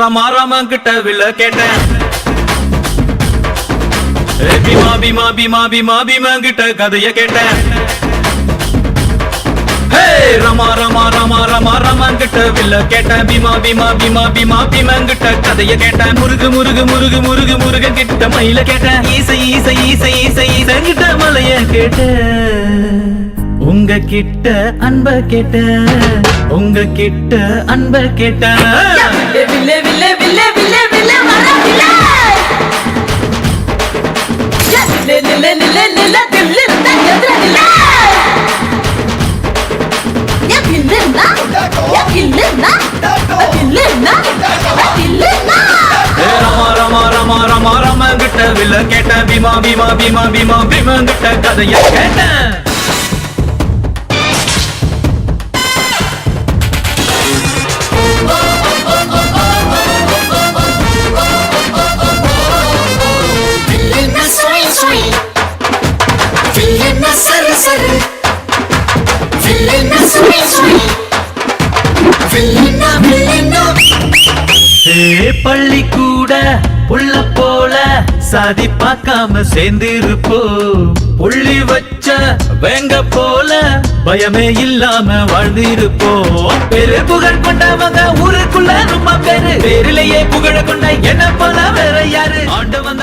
ரமா கிட்ட வில்ல கேட்டேன். பீமா கிட்ட கதைய கேட்டேன். ரமா கிட்ட வில்ல கேட்டேன். பீமா கிட்ட கதைய கேட்டேன். முருகு கிட்ட மயில கேட்டேன். ஈசை கிட்ட மலைய கேட்டேன். உங்க கிட்ட அன்ப கேட்ட, உங்க கிட்ட அன்ப கேட்ட. வில்லே வில்லே வில்லே வில்லே வில்லே வர வில்லே நில்ல நில்ல நில்ல தில்ல எதிர வில்லே யா வில்லேனா யா வில்லேனா வில்லேனா வில்லேனா. ரமா கிட்ட வில்ல கேட்ட. பீமா கிட்ட கதைய கேட்டேன். பள்ளி கூட புள்ள போல சாதி பார்க்காம சேர்ந்திருப்போ. புள்ளி வச்ச வேங்க போல பயமே இல்லாம வாழ்ந்திருப்போ. பெரு புகழ் கொண்டவங்க ஊருக்குள்ள ரொம்ப பேரு. பேரிலேயே புகழ கொண்ட என்ன போல வேற யாரு? ஆண்டவன்